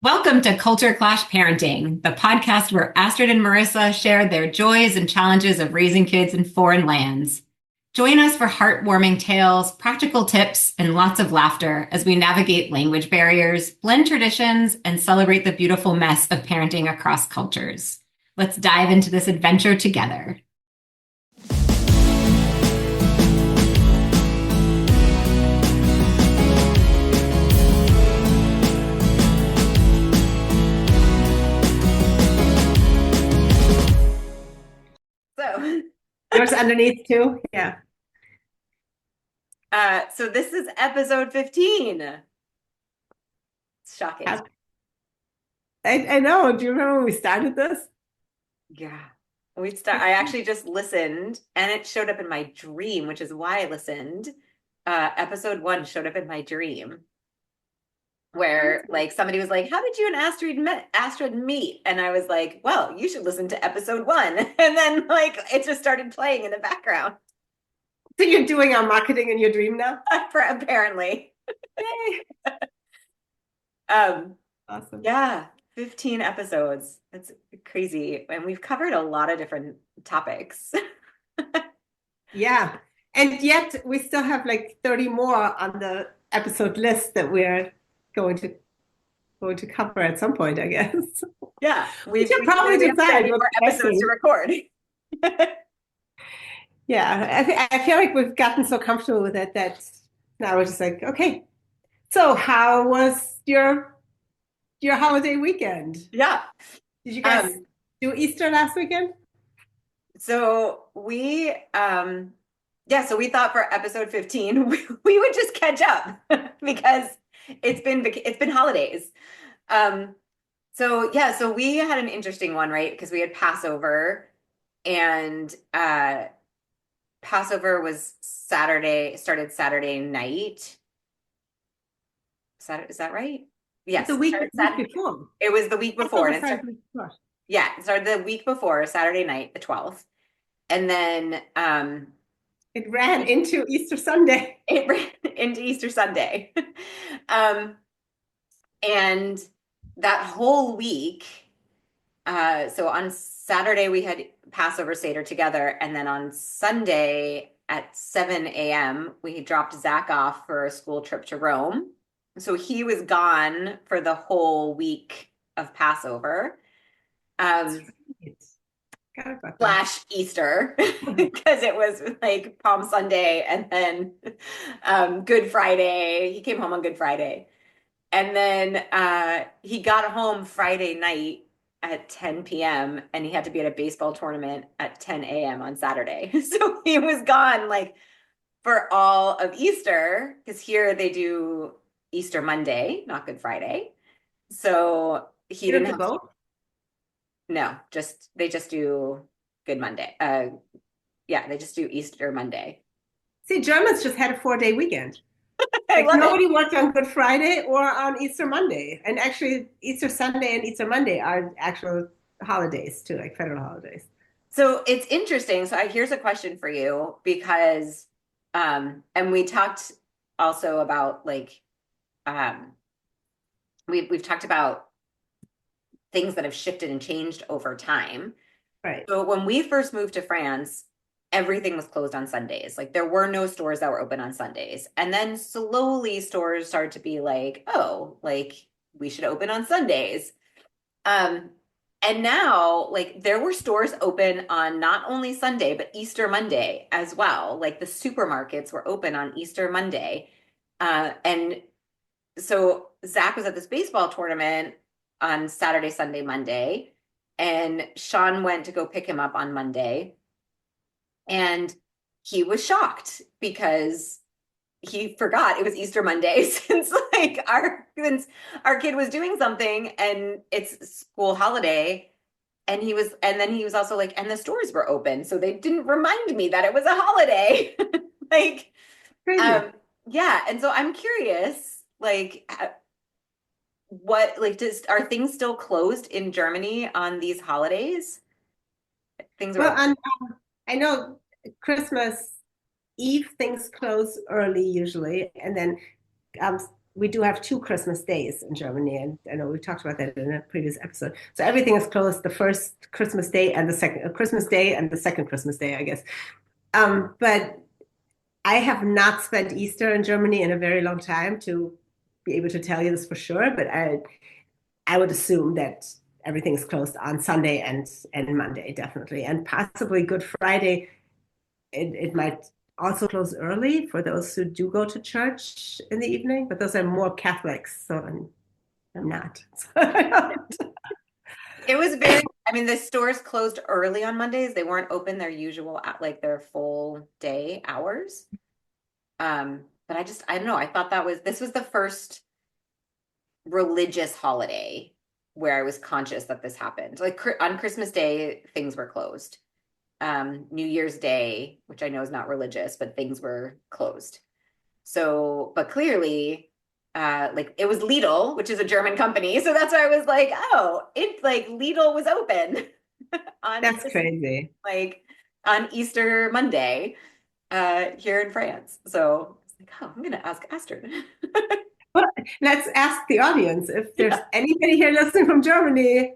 Welcome to Culture Clash Parenting, the podcast where Astrid and Marissa share their joys and challenges of raising kids in foreign lands. Join us for heartwarming tales, practical tips, and lots of laughter as we navigate language barriers, blend traditions, and celebrate the beautiful mess of parenting across cultures. Let's dive into this adventure together. So, Yours underneath too? Yeah. so this is episode 15. It's shocking. I know. Do you remember when we started this? Yeah. I actually just listened and it showed up in my dream, which is why I listened. Episode 1 showed up in my dream where like somebody was like, "How did you and Astrid meet?" And I was like, "Well, you should listen to episode 1." And then like it just started playing in the background. So you're doing our marketing in your dream now? Apparently. Yay. Awesome. Yeah, 15 episodes. That's crazy. And we've covered a lot of different topics. Yeah. And yet we still have like 30 more on the episode list that we're going to cover at some point, I guess. Yeah, We should probably decide more episodes to record. Yeah, I feel like we've gotten so comfortable with it that now we're just like, okay. So how was your holiday weekend? Yeah. Did you guys do Easter last weekend? So we so we thought for episode 15 we would just catch up because it's been holidays. So we had an interesting one, right? Because we had Passover and Passover was started Saturday night. Saturday, is that right? Yes. The week before. It was the week before. It started the week before, Saturday night, the 12th. And then it ran into Easter Sunday. It ran into Easter Sunday. And that whole week, so on Saturday we had Passover Seder together, and then on Sunday at 7 a.m. we dropped Zach off for a school trip to Rome. So he was gone for the whole week of Passover. Slash Easter, because it was like Palm Sunday and then Good Friday. He came home on Good Friday. And then he got home Friday night at 10 p.m. and he had to be at a baseball tournament at 10 a.m. on Saturday. So he was gone like for all of Easter, because here they do Easter Monday, not Good Friday. So he didn't have both? No, they just do Good Monday. They just do Easter Monday. See, Germans just had a 4-day weekend. Nobody worked on Good Friday or on Easter Monday. And actually, Easter Sunday and Easter Monday are actual holidays too, like federal holidays. So it's interesting. So here's a question for you, because, and we talked also about like, we've talked about things that have shifted and changed over time. Right. So when we first moved to France, everything was closed on Sundays. Like there were no stores that were open on Sundays. And then slowly stores started to be like, oh, like we should open on Sundays. And now like there were stores open on not only Sunday, but Easter Monday as well. Like the supermarkets were open on Easter Monday. And so Zach was at this baseball tournament on Saturday, Sunday, Monday, and Sean went to go pick him up on Monday. And he was shocked because he forgot it was Easter Monday since our kid was doing something and it's school holiday. And then he was also like, and the stores were open. So they didn't remind me that it was a holiday. Like, yeah. And so I'm curious, like, what, like, are things still closed in Germany on these holidays? I know Christmas Eve things close early usually, and then we do have two Christmas days in Germany, and I know we talked about that in a previous episode. So everything is closed the first Christmas day and the second Christmas day and the second Christmas day, I guess. But I have not spent Easter in Germany in a very long time to be able to tell you this for sure, but I would assume that everything is closed on Sunday and Monday, definitely. And possibly Good Friday, it might also close early for those who do go to church in the evening, but those are more Catholics, so I'm not. It was I mean, the stores closed early on Mondays. They weren't open their usual, like their full day hours. But I don't know. I thought this was the first religious holiday where I was conscious that this happened. Like on Christmas Day, things were closed. New Year's Day, which I know is not religious, but things were closed. So, but clearly, like it was Lidl, which is a German company. So that's why I was like, oh, it's like Lidl was open on That's crazy. like on Easter Monday here in France. So I was like, oh, I'm gonna ask Astrid. Well, let's ask the audience. If there's anybody here listening from Germany,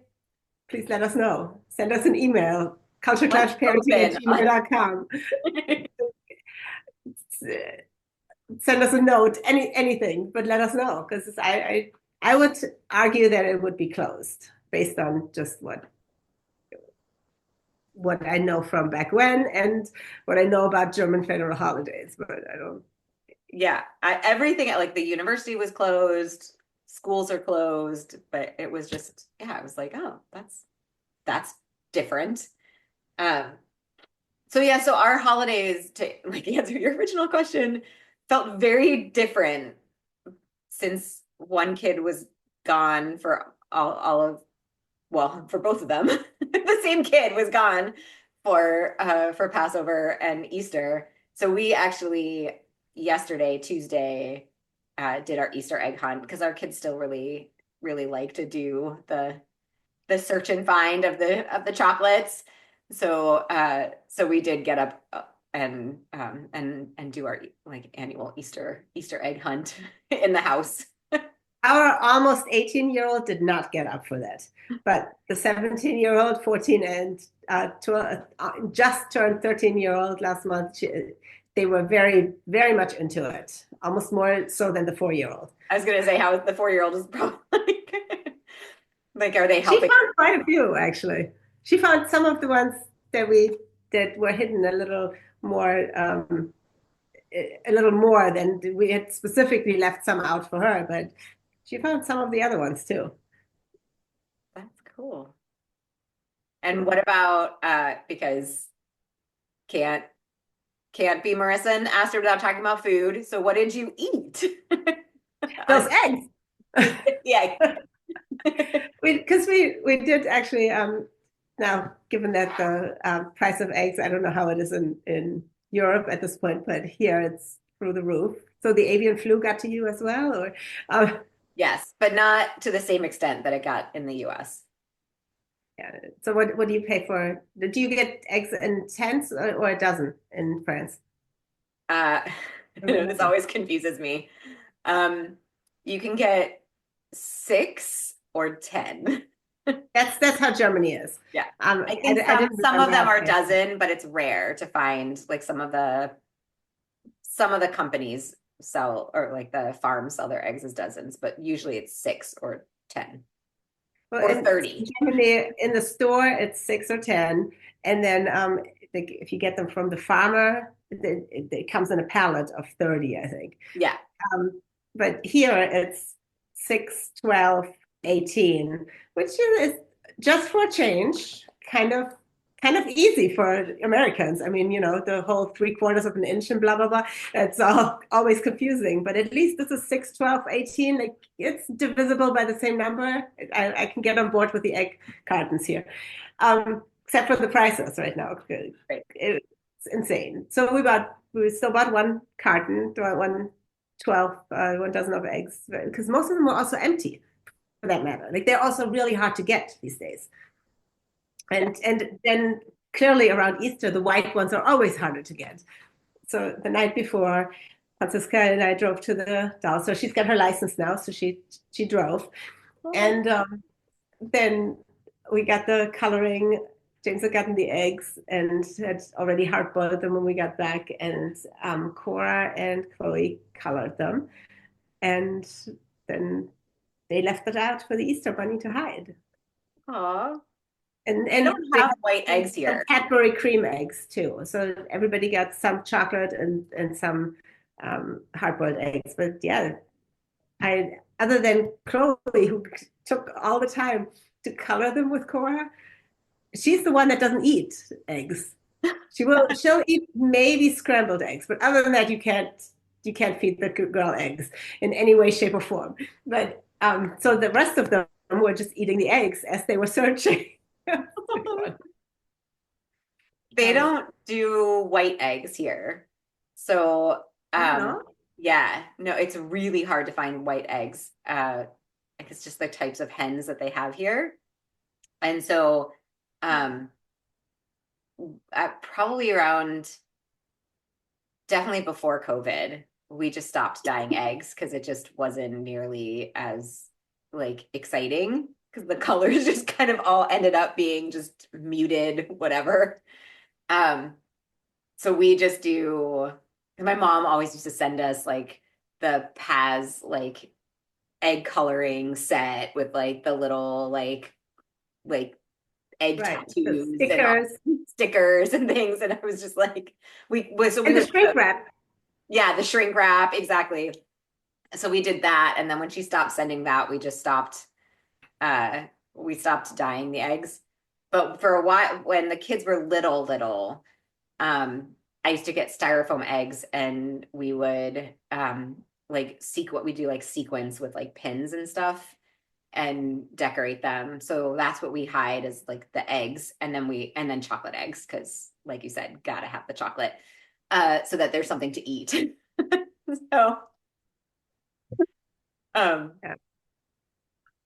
please let us know. Send us an email, cultureclashparenting@gmail.com. Send us a note, anything, but let us know, because I would argue that it would be closed based on just what I know from back when and what I know about German federal holidays, but I don't. Yeah, everything like the university was closed, schools are closed, but it was just, yeah, I was like, oh, that's different. So yeah, so our holidays, to like answer your original question, felt very different since one kid was gone for all of, well, for both of them. The same kid was gone for Passover and Easter. So we actually yesterday, Tuesday, did our Easter egg hunt because our kids still really, really like to do the search and find of the chocolates. So we did get up and do our like annual Easter egg hunt in the house. Our almost 18-year-old did not get up for that, but the 17-year-old, 14, and 12, just turned 13-year-old last month, they were very, very much into it, almost more so than the 4-year-old. I was gonna say how the 4-year-old is probably like, are they helping? She found quite a few, actually. She found some of the ones that were hidden a little more than we had specifically left some out for her, but she found some of the other ones too. That's cool. And what about because can't be Marissa and Astrid without talking about food. So what did you eat? Those eggs. Yeah. Because we did actually now, given that the price of eggs, I don't know how it is in Europe at this point, but here it's through the roof. So the avian flu got to you as well, or yes, but not to the same extent that it got in the US. yeah. So what do you pay for? Do you get eggs in tens or a dozen in France? This always confuses me. You can get 6 or 10. That's how Germany is. Yeah. I think some of them are dozen, but it's rare to find like some of the companies sell, or like the farms sell their eggs as dozens, but usually it's 6 or 10. Well, or 30. Germany, in the store, it's 6 or 10. And then if you get them from the farmer, it comes in a pallet of 30, I think. Yeah. But here it's 6, 12, 18, which is just for a change, kind of easy for Americans. I mean, the whole 3/4 of an inch and blah, blah, blah. It's always confusing, but at least this is 6, 12, 18. Like, it's divisible by the same number. I can get on board with the egg cartons here, except for the prices right now. Right. It's insane. So we still bought one carton, one dozen of eggs, because most of them were also empty, for that matter. Like, they're also really hard to get these days. And then clearly around Easter, the white ones are always harder to get. So the night before, Francisca and I drove to the Dallas. So she's got her license now, so she drove. And then we got the coloring. James had gotten the eggs and had already hard boiled them when we got back. And Cora and Chloe colored them. And then they left it out for the Easter Bunny to hide. Aw. And We don't they have had white eggs some here. Cadbury cream eggs too. So everybody got some chocolate and some hard-boiled eggs. But yeah, I other than Chloe, who took all the time to color them with Cora, she's the one that doesn't eat eggs. She'll eat maybe scrambled eggs, but other than that, you can't feed the girl eggs in any way, shape, or form. But so the rest of them were just eating the eggs as they were searching. They don't do white eggs here. So, No? yeah, no, it's really hard to find white eggs. Like it's just the types of hens that they have here. And so, probably around definitely before COVID, we just stopped dyeing eggs because it just wasn't nearly as like exciting because the colors just kind of all ended up being just muted, whatever. So we just do, my mom always used to send us like the Paz like egg coloring set with like the little like egg Right. tattoos The and all stickers stickers and things. And I was just like, we and the shrink wrap. yeah, the shrink wrap, exactly. So we did that, and then when she stopped sending that, we just stopped we stopped dyeing the eggs. But for a while, when the kids were little, I used to get styrofoam eggs and we would like what we do like sequins with like pins and stuff and decorate them. So that's what we hide is like the eggs and then chocolate eggs because like you said, gotta have the chocolate so that there's something to eat. So Yeah.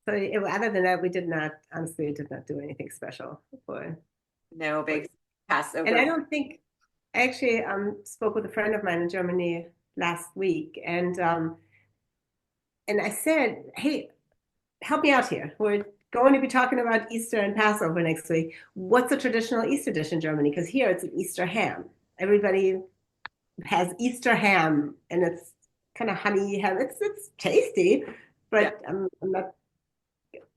So other than that, we did not, honestly, we did not do anything special for. no big Passover. And I don't think, I actually spoke with a friend of mine in Germany last week, and I said, hey, help me out here. We're going to be talking about Easter and Passover next week. What's a traditional Easter dish in Germany? Because here it's an Easter ham. Everybody has Easter ham, and it's kind of honey ham. It's tasty, but Yeah. I'm not.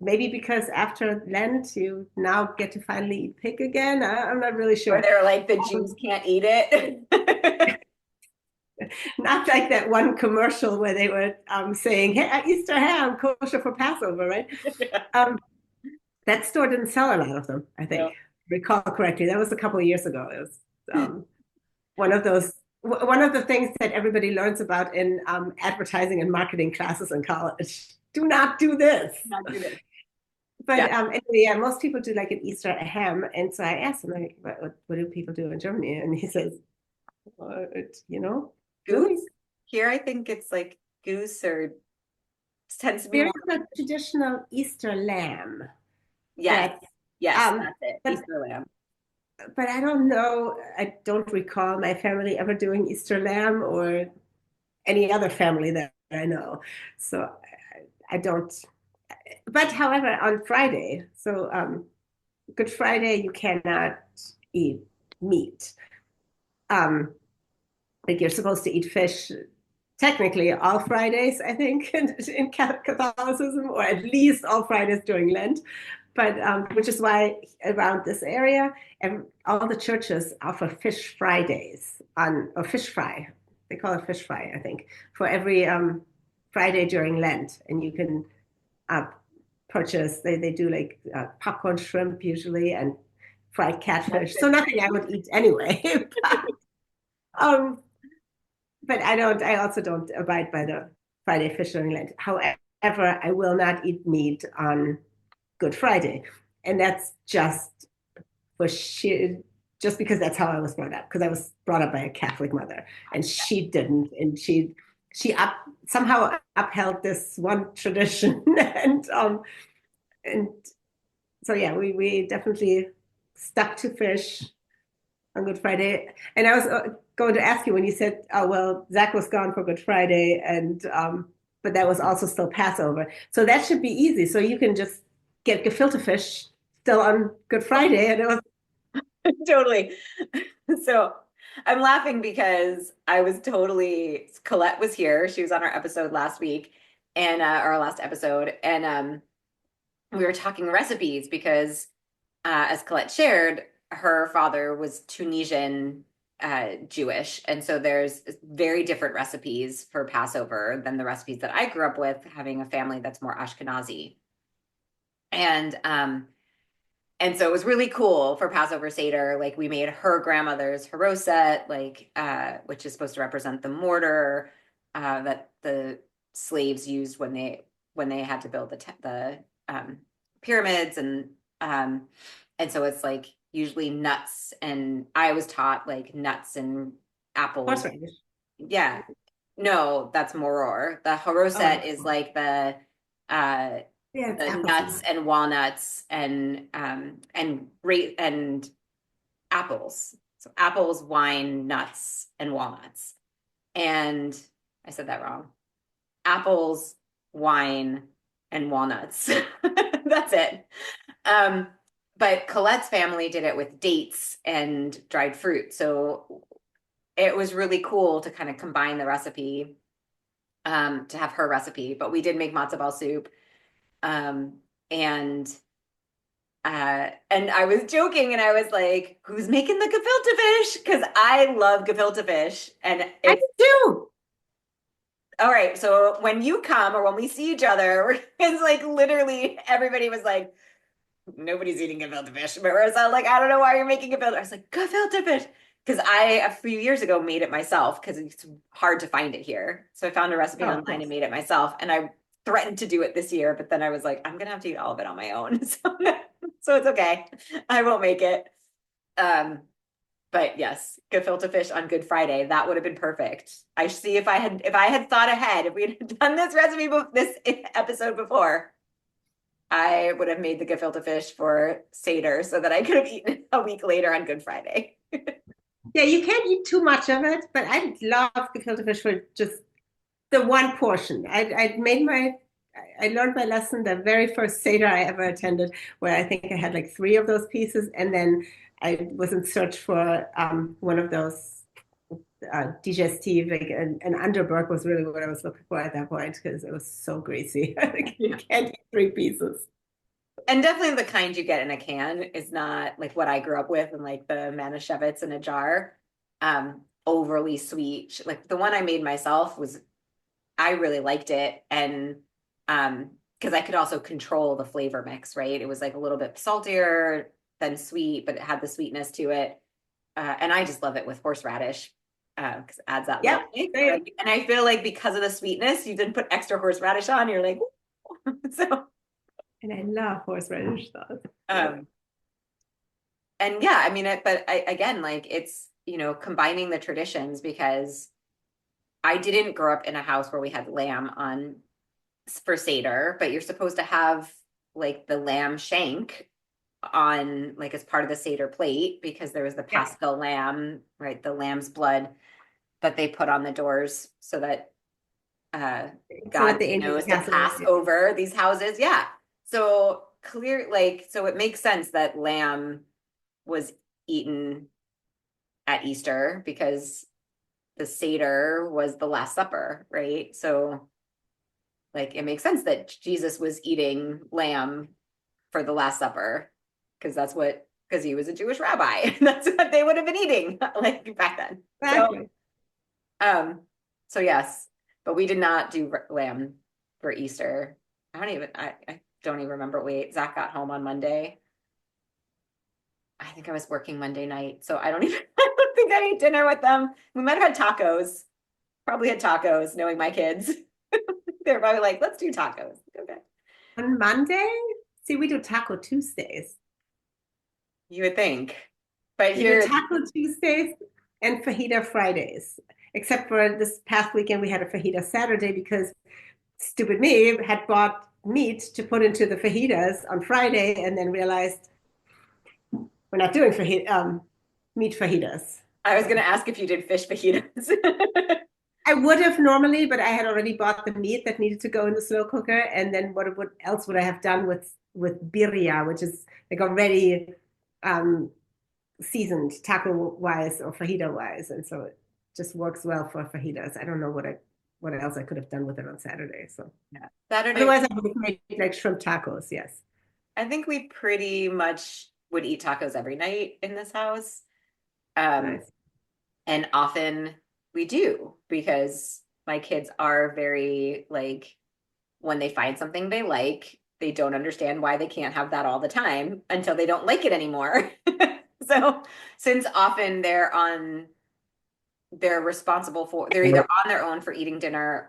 Maybe because after Lent you now get to finally eat pig again. I'm not really Or sure. they're like the Jews can't eat it. Not like that one commercial where they were saying, "Hey, Easter ham, kosher for Passover," right? That store didn't sell a lot of them, I think. No. If I recall correctly. That was a couple of years ago. It was one of the things that everybody learns about in advertising and marketing classes in college. Do not do this. Not do this. But Yeah. anyway, yeah, most people do like an Easter ham. And so I asked him, like, what do people do in Germany? And he says, Goose. Here, I think it's like goose or tends to be there's more. a traditional Easter lamb. Yes, That, yes, um, that's it. but, Easter lamb. but I don't know. I don't recall my family ever doing Easter lamb or any other family that I know. So I don't. But however, on Friday, so Good Friday, you cannot eat meat. Like you're supposed to eat fish technically all Fridays, I think, in Catholicism, or at least all Fridays during Lent. But which is why around this area, all the churches offer fish Fridays or fish fry. They call it fish fry, I think, for every Friday during Lent, and you can uh, purchase. They do like popcorn shrimp usually and fried catfish. So nothing I would eat anyway. um, but I also don't abide by the Friday fish during Lent. However, I will not eat meat on Good Friday. And that's just just because that's how I was brought up, because I was brought up by a Catholic mother and she didn't. And she somehow upheld this one tradition. And so yeah, we definitely stuck to fish on Good Friday. And I was going to ask you when you said, "Oh well, Zach was gone for Good Friday," and but that was also still Passover, so that should be easy. So you can just get gefilte fish still on Good Friday, and it was Totally. So I'm laughing because I was totally, Colette was here. She was on our episode last week and our last episode. And we were talking recipes because as Colette shared, her father was Tunisian Jewish. And so there's very different recipes for Passover than the recipes that I grew up with, having a family that's more Ashkenazi. And so it was really cool for Passover Seder. Like we made her grandmother's Charoset, like which is supposed to represent the mortar that the slaves used when they had to build the pyramids, and so it's like usually nuts, and I was taught like nuts and apples. horseradish. Yeah, no, that's moror. The Charoset is Oh, like uh yeah, it's the apples and nuts nuts. and walnuts and apples. So apples, wine, nuts, and walnuts. And I said that wrong. Apples, wine, and walnuts. That's it. Um, but Colette's family did it with dates and dried fruit. So it was really cool to kind of combine the recipe, to have her recipe. But we did make matzo ball soup. Um, and and I was joking and I was like, who's making the gefilte fish? Because I love gefilte fish. And I it's do. all right. So when you come or when we see each other, it's like literally everybody was like, nobody's eating gefilte fish. But whereas I was like, I don't know why you're making gefilte. I was like, gefilte fish. Because I, a few years ago, made it myself because it's hard to find it here. So I found a recipe Oh, of online and course. made it myself. And I threatened to do it this year, but then I was like, I'm gonna have to eat all of it on my own. So it's okay. I won't make it. Um, but yes, gefilte fish on Good Friday, that would have been perfect. I see if I had thought ahead, if we had done this recipe this episode before, I would have made the gefilte fish for Seder so that I could have eaten it a week later on Good Friday. Yeah, you can't eat too much of it, but I love gefilte fish for just the one portion. I learned my lesson the very first Seder I ever attended, where I think I had like three of those pieces, and then I was in search for one of those digestive, like an Underberg was really what I was looking for at that point because it was so greasy. You Yeah. can't eat three pieces. And definitely the kind you get in a can is not like what I grew up with and like the Manischewitz in a jar. Overly sweet. Like the one I made myself was I really liked it. And because I could also control the flavor mix, right? It was like a little bit saltier than sweet, but it had the sweetness to it. And I just love it with horseradish because it adds that little Yep, kick, right? same. And I feel like because of the sweetness, you didn't put extra horseradish on. You're like, so And I love horseradish sauce. Yeah. um, and yeah, I mean it, but again, like it's, combining the traditions because I didn't grow up in a house where we had lamb on for Seder, but you're supposed to have like the lamb shank on like as part of the Seder plate because there was the Yeah. Paschal lamb, right? The lamb's blood that they put on the doors so that uh So that God the angels knows to pass over. pass over these houses. Yeah. So clear, like, so it makes sense that lamb was eaten at Easter because the Seder was the Last Supper, right? So like it makes sense that Jesus was eating lamb for the Last Supper because he was a Jewish rabbi. That's what they would have been eating like back then. So Exactly. um so yes, but we did not do lamb for Easter. I don't even remember what we ate. Zach got home on Monday. I think I was working Monday night, so I don't even I don't think I ate dinner with them. We might have had tacos. Probably had tacos, knowing my kids. They're probably like, let's do tacos. Okay. On Monday, see, we do Taco Tuesdays. You would think. But We do here, Taco Tuesdays and Fajita Fridays. Except for this past weekend, we had a Fajita Saturday because stupid me had bought meat to put into the fajitas on Friday and then realized we're not doing meat fajitas. I was gonna ask if you did fish fajitas. I would have normally, but I had already bought the meat that needed to go in the slow cooker. And then what else would I have done with birria, which is like already um, seasoned taco wise or fajita wise, and so it just works well for fajitas. I don't know what else I could have done with it on Saturday. So Yeah. Saturday, otherwise, I would have made like shrimp tacos. Yes, I think we pretty much would eat tacos every night in this house. Um, nice. and often we do because my kids are very like when they find something they like, they don't understand why they can't have that all the time until they don't like it anymore. So since often they're either on their own for eating dinner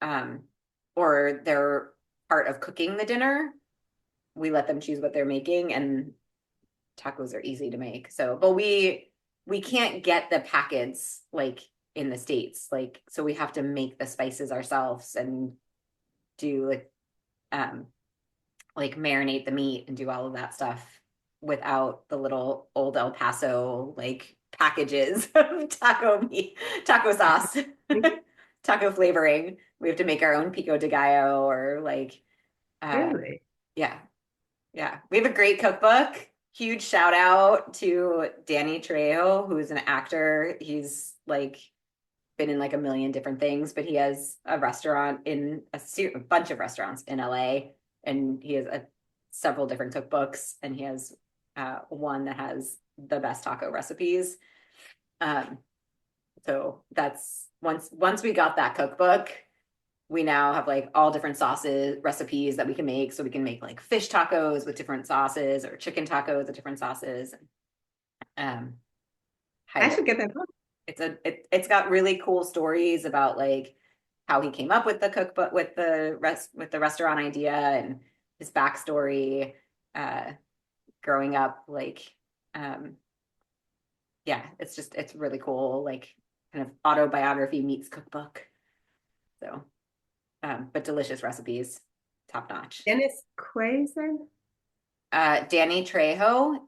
um or they're part of cooking the dinner, we let them choose what they're making, and tacos are easy to make. So, but we can't get the packets like in the States. Like, so we have to make the spices ourselves and do um like marinate the meat and do all of that stuff without the little old El Paso like packages of taco meat, taco sauce, taco flavoring. We have to make our own pico de gallo or like Really? yeah, yeah. We have a great cookbook. Huge shout out to Danny Trejo, who's an actor. He's like been in like a million different things, but he has a restaurant in a bunch of restaurants in LA, and he has several different cookbooks, and he has one that has the best taco recipes. Um, so that's once we got that cookbook, we now have like all different sauces, recipes that we can make. So we can make like fish tacos with different sauces or chicken tacos with different sauces. Um, I highly should get that book. it's got really cool stories about like how he came up with the cookbook with the restaurant idea and his backstory uh growing up like um yeah, it's really cool, like kind of autobiography meets cookbook. So but delicious recipes, top notch. Dennis Quaid, Danny Trejo,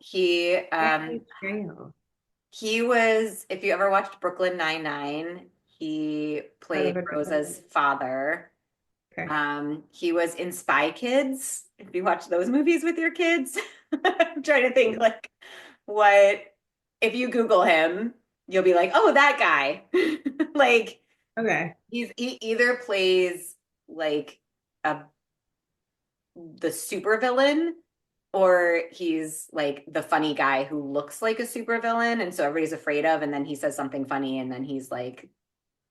Danny Trejo. he was, if you ever watched Brooklyn Nine-Nine, he I played never did that. Rosa's father. Okay. He was in Spy Kids. If you watch those movies with your kids, I'm trying to think like what, if you Google him, you'll be like, oh, that guy. Like Okay. he either plays like a the super villain or he's like the funny guy who looks like a supervillain and so everybody's afraid of, and then he says something funny and then he's like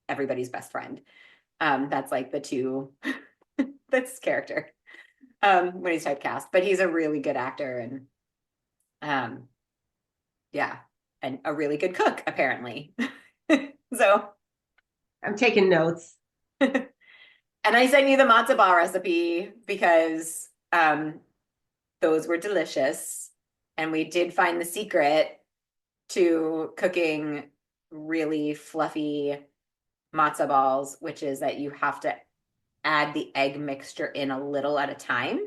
everybody's best friend. That's like the two that's his character when he's typecast, but he's a really good actor and um yeah, and a really good cook apparently. So I'm taking notes. and I sent you the matzo ball recipe because those were delicious. And we did find the secret to cooking really fluffy matzo balls, which is that you have to add the egg mixture in a little at a time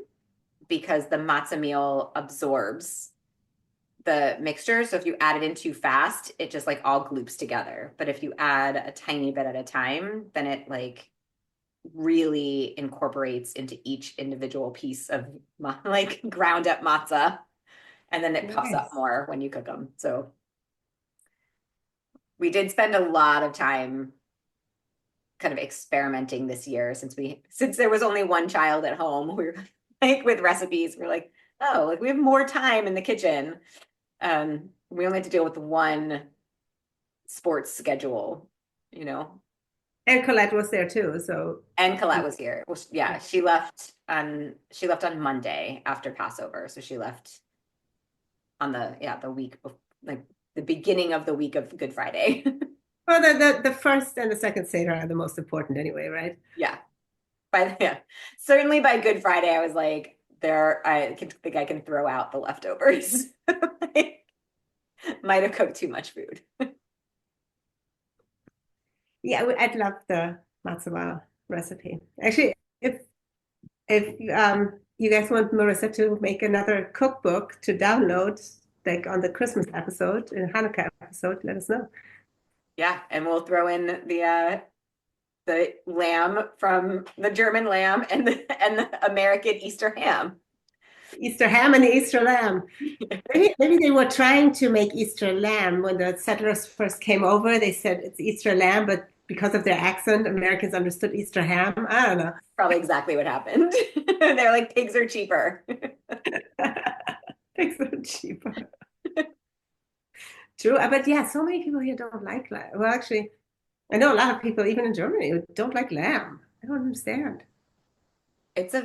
because the matzo meal absorbs the mixture. So if you add it in too fast, it just like all gloops together. But if you add a tiny bit at a time, then it like really incorporates into each individual piece of like ground up matzah, and then it puffs up Nice. more when you cook them. So we did spend a lot of time kind of experimenting this year since there was only one child at home. We were like with recipes, we're like, oh, like we have more time in the kitchen. We only had to deal with one sports schedule, you know. And Colette was there too. So And Colette was here. Well, yeah, she left on Monday after Passover. So she left on the week of like the beginning of the week of Good Friday. well, the first and the second Seder are the most important anyway, right? Yeah. Yeah. Certainly by Good Friday, I was like, I think I can throw out the leftovers. Like, might have cooked too much food. Yeah, I'd love the matzo ball recipe. Actually, if you guys want Marissa to make another cookbook to download, like on the Christmas episode, in Hanukkah episode, let us know. Yeah, and we'll throw in the lamb from the German lamb and the American Easter ham. Easter ham and the Easter lamb. Maybe they were trying to make Easter lamb when the settlers first came over. They said it's Easter lamb, but because of their accent, Americans understood Easter ham. I don't know. Probably exactly what happened. They're like, pigs are cheaper. Pigs are cheaper. True, but yeah, so many people here don't like lamb. Well, actually, I know a lot of people, even in Germany, who don't like lamb. I don't understand. It's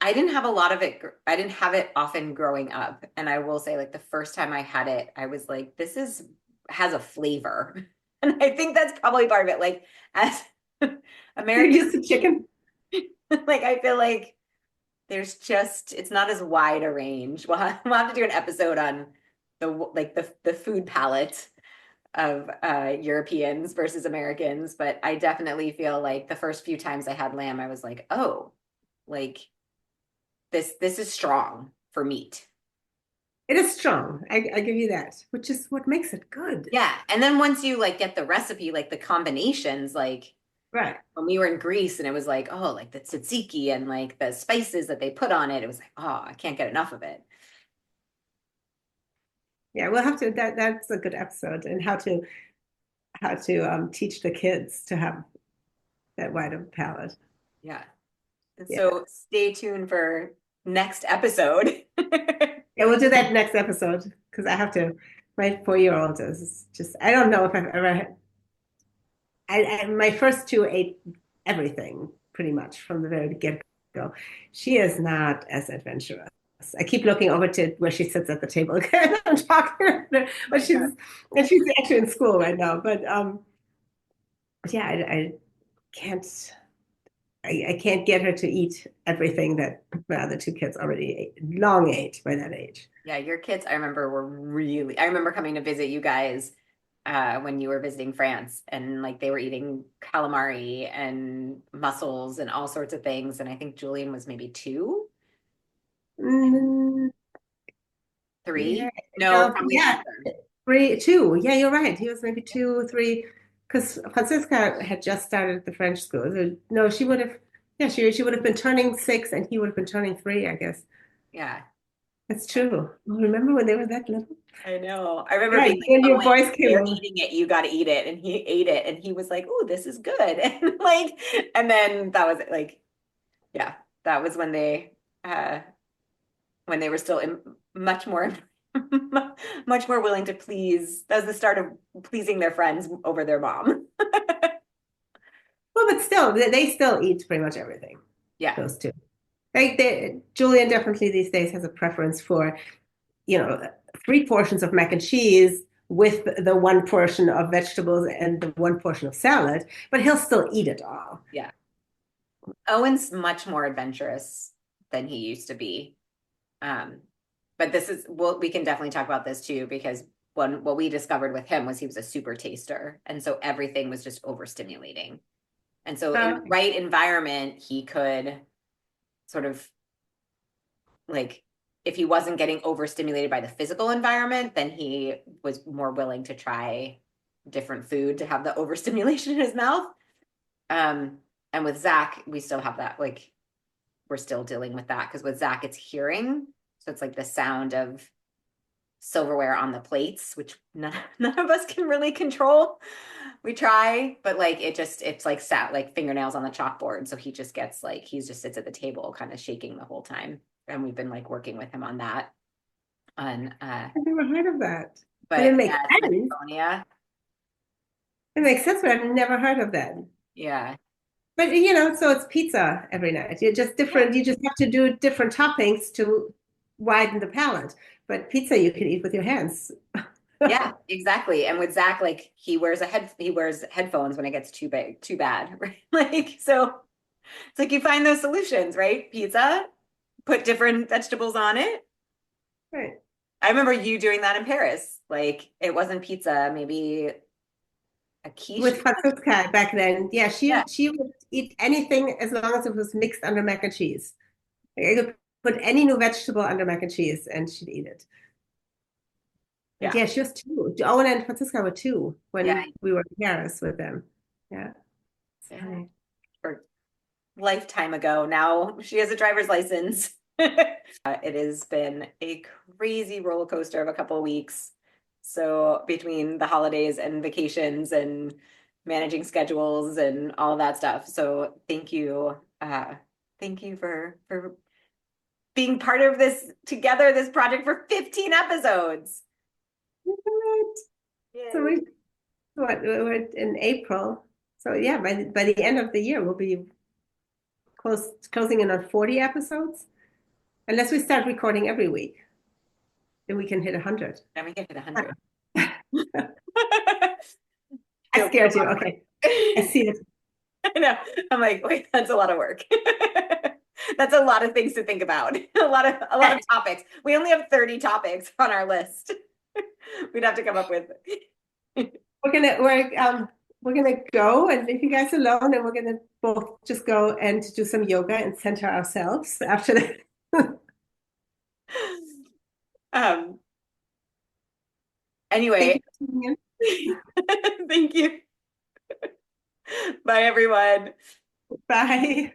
I didn't have a lot of it. I didn't have it often growing up. And I will say, like, the first time I had it, I was like, has a flavor. And I think that's probably part of it. Like, as You're Americans, used to chicken. like, I feel like it's not as wide a range. We'll have to do an episode on the food palette of Europeans versus Americans. But I definitely feel like the first few times I had lamb, I was like, oh, like this is strong for meat. It is strong. I give you that, which is what makes it good. Yeah. And then once you like get the recipe, like the combinations, like Right. when we were in Greece and it was like, oh, like the tzatziki and like the spices that they put on it, it was like, oh, I can't get enough of it. Yeah, we'll have to that's a good episode, and how to teach the kids to have that wider palate. Yeah. And Yeah. so stay tuned for next episode. Yeah, we'll do that next episode because I have to. My 4-year-old is just. I don't know if I've ever had. My first two ate everything pretty much from the very get-go. She is not as adventurous. I keep looking over to where she sits at the table. And I'm talking to her, but she's actually in school right now. But yeah, I can't. I can't get her to eat everything that my other two kids already long ate by that age. Yeah, your kids, I remember I remember coming to visit you guys when you were visiting France, and like they were eating calamari and mussels and all sorts of things. And I think Julian was maybe 2, Mm, 3. yeah, No, probably yeah, after. 3, 2. Yeah, you're right. He was maybe 2, 3, because Francisca had just started the French school. So, no, she would have. Yeah, she would have been turning 6, and he would have been turning 3, I guess. Yeah, That's true. Remember when they were that little? I know. I remember Right, being like, when oh, your wait, boys came they're over. eating it, you got to eat it. And he ate it, and he was like, oh, this is good. And like, and then that was like, yeah, that was when they were still much more much more willing to please. That was the start of pleasing their friends over their mom. Well, but still, they still eat pretty much everything. Yeah. Those two. Like Julian definitely these days has a preference for, 3 portions of mac and cheese with the 1 portion of vegetables and the 1 portion of salad, but he'll still eat it all. Yeah. Owen's much more adventurous than he used to be. But we can definitely talk about this too, because what we discovered with him was he was a super taster. And so everything was just overstimulating. And so in the right environment, he could sort of like, if he wasn't getting overstimulated by the physical environment, then he was more willing to try different food to have the overstimulation in his mouth. And with Zach, we still have that, like, we're still dealing with that because with Zach, it's hearing. So it's like the sound of silverware on the plates, which none of us can really control. We try, but like it's like sat like fingernails on the chalkboard. So he just gets like, he just sits at the table kind of shaking the whole time. And we've been like working with him on that. I've never heard of that. But it makes sense. It makes sense, but I've never heard of that. Yeah. But so it's pizza every night. You're just different. You just have to do different toppings to widen the palate. But pizza you can eat with your hands. Yeah, exactly. And with Zach, like he wears headphones when it gets too bad, right? Like, so it's like you find those solutions, right? Pizza, put different vegetables on it. Right. I remember you doing that in Paris. Like it wasn't pizza, maybe a quiche. With Francisca back then. Yeah, she would eat anything as long as it was mixed under mac and cheese. I could put any new vegetable under mac and cheese and she'd eat it. Yeah. Yeah, she was 2. Owen and Francisca were 2 when Yeah. we were in Paris with them. Yeah. It's Yeah. funny. For lifetime ago. Now she has a driver's license. It has been a crazy roller coaster of a couple of weeks. So between the holidays and vacations and managing schedules and all of that stuff. So thank you. Thank you for being part of this together, this project for 15 episodes. So we're in April. So yeah, by the end of the year, we'll be closing in on 40 episodes. Unless we start recording every week, then we can hit 100. And we get to 100. I scared you. Okay. I see it. I know. I'm like, wait, that's a lot of work. That's a lot of things to think about. A lot of topics. We only have 30 topics on our list. We'd have to come up with. We're gonna go and leave you guys alone, and we're gonna both just go and do some yoga and center ourselves after that. Anyway, thank you. Bye, everyone. Bye.